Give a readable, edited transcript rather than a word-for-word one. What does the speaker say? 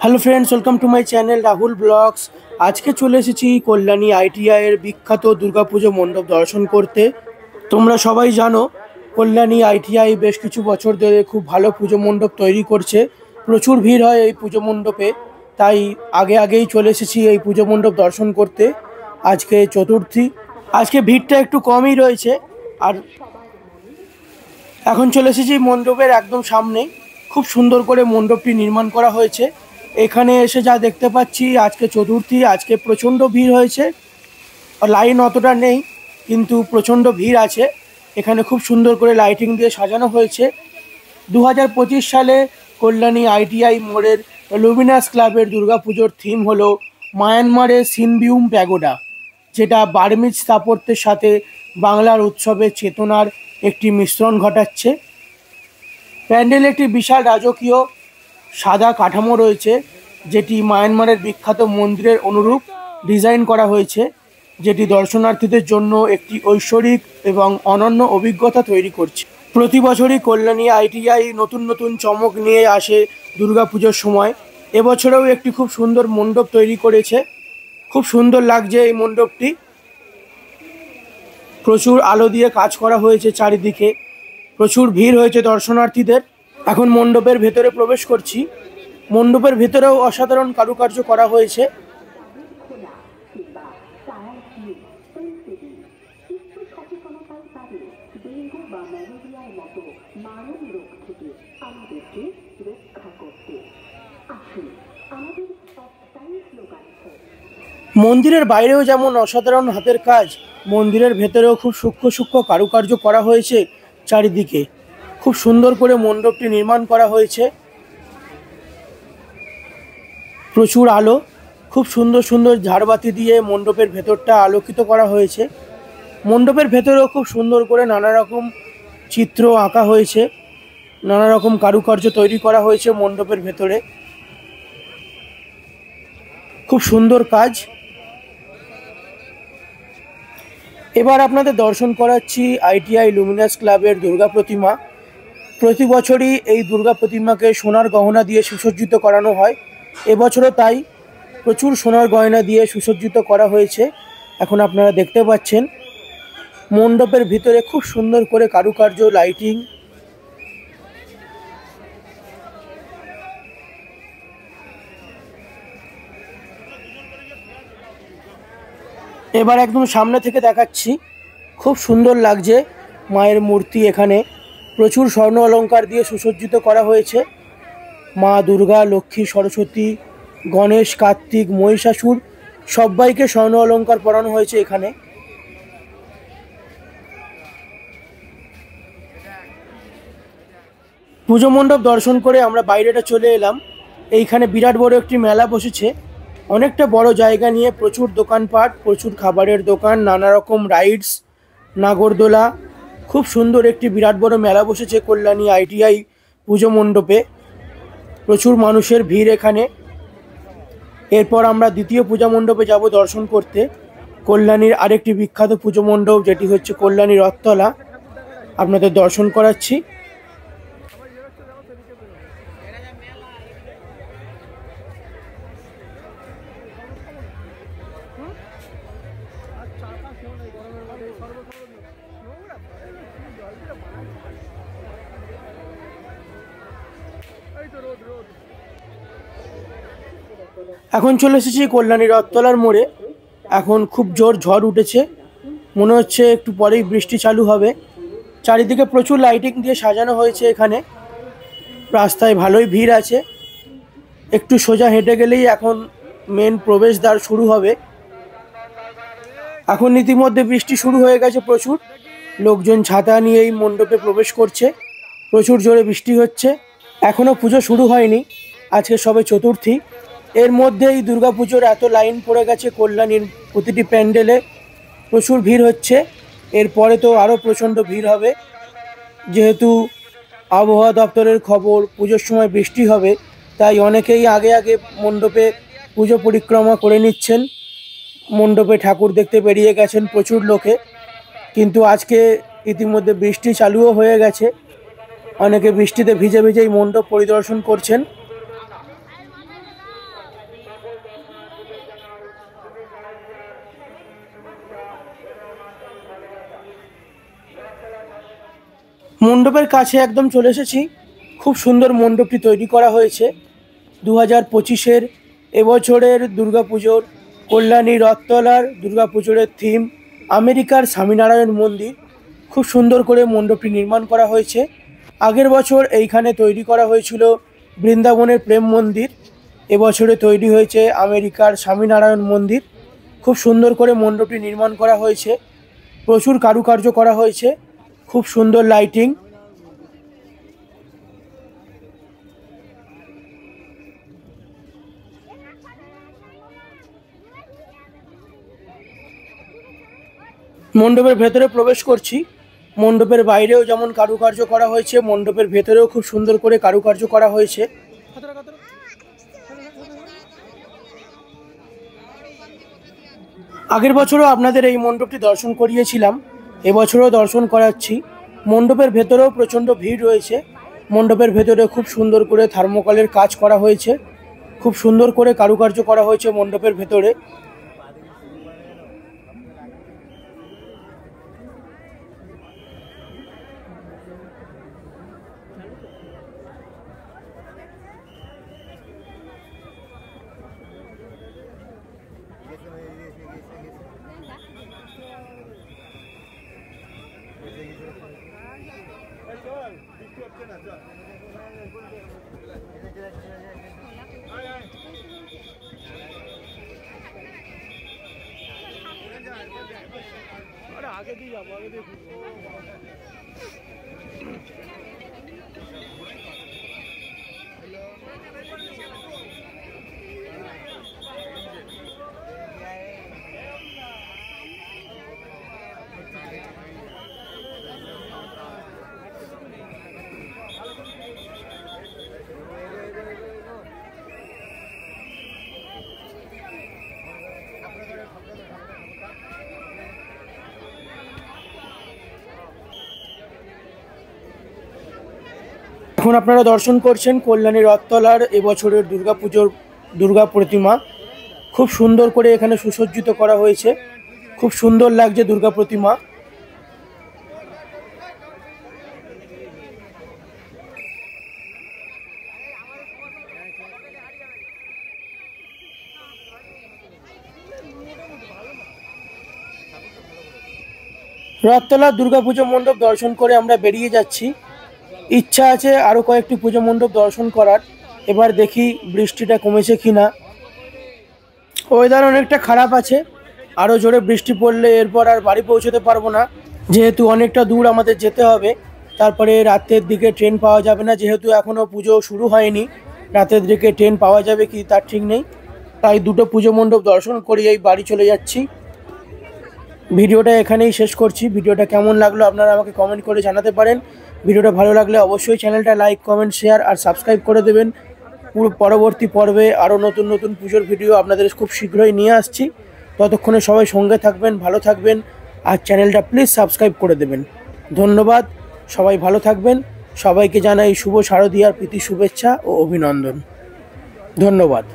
Hello friends, welcome to my channel Rahul vlogs. আজকে চলে এসেছি কল্যাণী আইটিআই এর বিখ্যাত দুর্গাপুজো মণ্ডপ দর্শন করতে। তোমরা সবাই জানো কল্যাণী আইটিআই বেশ কিছু বছর ধরে খুব ভালো পুজো মণ্ডপ তৈরি করছে। প্রচুর ভিড় হয় এই পুজো মণ্ডপে, তাই আগেই চলে এসেছি এই পুজো মণ্ডপ দর্শন করতে। আজকে চতুর্থী, আজকে ভিড়টা একটু কমই রয়েছে। আর এখন চলে এসেছি মণ্ডপের একদম সামনে। খুব সুন্দর করে মণ্ডপটি নির্মাণ করা হয়েছে। এখানে এসে যা দেখতে পাচ্ছি, আজকে চতুর্থী, আজকে প্রচণ্ড ভিড় হয়েছে। লাইন অতটা নেই, কিন্তু প্রচণ্ড ভিড় আছে। এখানে খুব সুন্দর করে লাইটিং দিয়ে সাজানো হয়েছে। 2025 সালে কল্যাণী আইটিআই মোড়ের লুমিনাস ক্লাবের দুর্গাপুজোর থিম হলো মায়ানমারের সিনবিউম প্যাগোডা, যেটা বার্মিজ স্থাপত্যের সাথে বাংলার উৎসবের চেতনার একটি মিশ্রণ ঘটাচ্ছে। প্যান্ডেলে একটি বিশাল রাজকীয় সাদা কাঠামো রয়েছে, যেটি মায়ানমারের বিখ্যাত মন্দিরের অনুরূপ ডিজাইন করা হয়েছে, যেটি দর্শনার্থীদের জন্য একটি ঐশ্বরিক এবং অনন্য অভিজ্ঞতা তৈরি করছে। প্রতি বছরই কল্যাণী আইটিআই নতুন নতুন চমক নিয়ে আসে দুর্গাপুজোর সময়। এবছরেও একটি খুব সুন্দর মণ্ডপ তৈরি করেছে। খুব সুন্দর লাগছে এই মণ্ডপটি। প্রচুর আলো দিয়ে কাজ করা হয়েছে চারিদিকে। প্রচুর ভিড় হয়েছে দর্শনার্থীদের। এখন মণ্ডপের ভেতরে প্রবেশ করছি। মণ্ডপের ভেতরেও অসাধারণ কারুকার্য করা হয়েছে। মন্দিরের বাইরেও যেমন অসাধারণ হাতের কাজ, মন্দিরের ভেতরেও খুব সূক্ষ্ম সূক্ষ্ম কারুকার্য করা হয়েছে চারিদিকে। খুব সুন্দর করে মণ্ডপটি নির্মাণ করা হয়েছে। প্রচুর আলো, খুব সুন্দর সুন্দর ঝাড়বাতি দিয়ে মণ্ডপের ভেতরটা আলোকিত করা হয়েছে। মণ্ডপের ভেতরেও খুব সুন্দর করে নানা রকম চিত্র আঁকা হয়েছে, নানা রকম কারুকার্য তৈরি করা হয়েছে মণ্ডপের ভেতরে। খুব সুন্দর কাজ। এবার আপনাদের দর্শন করাচ্ছি আইটিআই লুমিনাস ক্লাবের দুর্গা প্রতিমা। প্রতি বছরই এই দুর্গা প্রতিমাকে সোনার গহনা দিয়ে সুসজ্জিত করানো হয়। এবছরও তাই প্রচুর সোনার গয়না দিয়ে সুসজ্জিত করা হয়েছে। এখন আপনারা দেখতে পাচ্ছেন মণ্ডপের ভিতরে খুব সুন্দর করে কারুকার্য, লাইটিং। এবার একদম সামনে থেকে দেখাচ্ছি। খুব সুন্দর লাগছে মায়ের মূর্তি। এখানে প্রচুর স্বর্ণ অলংকার দিয়ে সুসজ্জিত করা হয়েছে। মা দুর্গা, লক্ষ্মী, সরস্বতী, গণেশ, কার্তিক, মহিষাসুর সবাইকে স্বর্ণ অলংকার পরানো হয়েছে এখানে। পুজো মণ্ডপ দর্শন করে আমরা বাইরেটা চলে এলাম। এইখানে বিরাট বড় একটি মেলা বসেছে। অনেকটা বড় জায়গা নিয়ে প্রচুর দোকানপাট, প্রচুর খাবারের দোকান, নানা রকম রাইডস, নাগরদোলা। খুব সুন্দর একটি বিরাট বড় মেলা বসেছে কল্যাণী আইটিআই পুজো মণ্ডপে। প্রচুর মানুষের ভিড় এখানে। এরপর আমরা দ্বিতীয় পূজা মণ্ডপে যাব দর্শন করতে। কল্যাণীর আরেকটি বিখ্যাত পুজো মণ্ডপ, যেটি হচ্ছে কল্যাণী রথতলা, আপনাদের দর্শন করাচ্ছি। এখন চলে এসেছি কল্যাণী রথতলার মোড়ে। এখন খুব জোর ঝড় উঠেছে, মনে হচ্ছে একটু পরেই বৃষ্টি চালু হবে। চারিদিকে প্রচুর লাইটিং দিয়ে সাজানো হয়েছে এখানে। রাস্তায় ভালোই ভিড় আছে। একটু সোজা হেঁটে গেলেই এখন মেন প্রবেশদ্বার শুরু হবে। এখন ইতিমধ্যে বৃষ্টি শুরু হয়ে গেছে। প্রচুর লোকজন ছাতা নিয়ে এই মণ্ডপে প্রবেশ করছে। প্রচুর জোরে বৃষ্টি হচ্ছে। এখনও পুজো শুরু হয়নি, আজকে সবে চতুর্থী। এর মধ্যেই দুর্গাপুজোর এত লাইন পড়ে গেছে কল্যাণীর প্রতিটি প্যান্ডেলে। প্রচুর ভিড় হচ্ছে। এরপরে তো আরও প্রচণ্ড ভিড় হবে, যেহেতু আবহাওয়া দপ্তরের খবর পুজোর সময় বৃষ্টি হবে, তাই অনেকেই আগে মণ্ডপে পুজো পরিক্রমা করে নিচ্ছেন। মণ্ডপে ঠাকুর দেখতে বেরিয়ে গেছেন প্রচুর লোকে। কিন্তু আজকে ইতিমধ্যে বৃষ্টি চালুও হয়ে গেছে। অনেকে বৃষ্টিতে ভিজে ভিজেই মণ্ডপ পরিদর্শন করছেন। মণ্ডপের কাছে একদম চলে এসেছি। খুব সুন্দর মণ্ডপটি তৈরি করা হয়েছে 2025-এর এবছরের দুর্গাপুজোর কল্যাণী রথতলার দুর্গাপুজোর থিম আমেরিকার স্বামীনারায়ণ মন্দির। খুব সুন্দর করে মণ্ডপটি নির্মাণ করা হয়েছে। আগের বছর এইখানে তৈরি করা হয়েছিল বৃন্দাবনের প্রেম মন্দির, এবছরে তৈরি হয়েছে আমেরিকার স্বামীনারায়ণ মন্দির। খুব সুন্দর করে মণ্ডপটি নির্মাণ করা হয়েছে, প্রচুর কারুকার্য করা হয়েছে, খুব সুন্দর লাইটিং। মণ্ডপের ভেতরে প্রবেশ করছি। মণ্ডপের বাইরেও যেমন কারুকার্য করা হয়েছে, মণ্ডপের ভেতরেও খুব সুন্দর করে কারুকার্য করা হয়েছে। আগের বছরও আপনাদের এই মণ্ডপটি দর্শন করিয়েছিলাম, এবছরও দর্শন করাচ্ছি। মণ্ডপের ভেতরেও প্রচণ্ড ভিড় রয়েছে। মণ্ডপের ভেতরে খুব সুন্দর করে থার্মোকলের কাজ করা হয়েছে, খুব সুন্দর করে কারুকার্য করা হয়েছে মণ্ডপের ভেতরে। आगे दी जाओ, आगे देखो। এখন আপনারা দর্শন করছেন কল্যাণী রথতলার এবছরের দুর্গাপুজোর দুর্গা প্রতিমা। খুব সুন্দর করে এখানে সুসজ্জিত করা হয়েছে, খুব সুন্দর লাগছে দুর্গা প্রতিমা। রথতলার দুর্গাপুজো মণ্ডপ দর্শন করে আমরা বেরিয়ে যাচ্ছি। ইচ্ছা আছে আরও কয়েকটি পুজো মণ্ডপ দর্শন করার। এবার দেখি বৃষ্টিটা কমেছে কিনা। ওয়েদার অনেকটা খারাপ আছে, আরও জোরে বৃষ্টি পড়লে এরপর আর বাড়ি পৌঁছতে পারবো না, যেহেতু অনেকটা দূর আমাদের যেতে হবে। তারপরে রাতের দিকে ট্রেন পাওয়া যাবে না, যেহেতু এখনও পুজো শুরু হয়নি। রাতের দিকে ট্রেন পাওয়া যাবে কি তার ঠিক নেই, তাই দুটো পুজো মণ্ডপ দর্শন করিয়েই বাড়ি চলে যাচ্ছি। ভিডিওটা এখানেই শেষ করছি। ভিডিওটা কেমন লাগলো আপনারা আমাকে কমেন্ট করে জানাতে পারেন। ভিডিওটা ভালো লাগলে অবশ্যই চ্যানেলটা লাইক, কমেন্ট, শেয়ার আর সাবস্ক্রাইব করে দেবেন। পুরো পরবর্তী পর্বে আরও নতুন নতুন পুজোর ভিডিও আপনাদের খুব শীঘ্রই নিয়ে আসছি। ততক্ষণে সবাই সঙ্গে থাকবেন, ভালো থাকবেন, আর চ্যানেলটা প্লিজ সাবস্ক্রাইব করে দেবেন। ধন্যবাদ, সবাই ভালো থাকবেন। সবাইকে জানাই শুভ শারদীয়ার প্রীতি শুভেচ্ছা ও অভিনন্দন। ধন্যবাদ।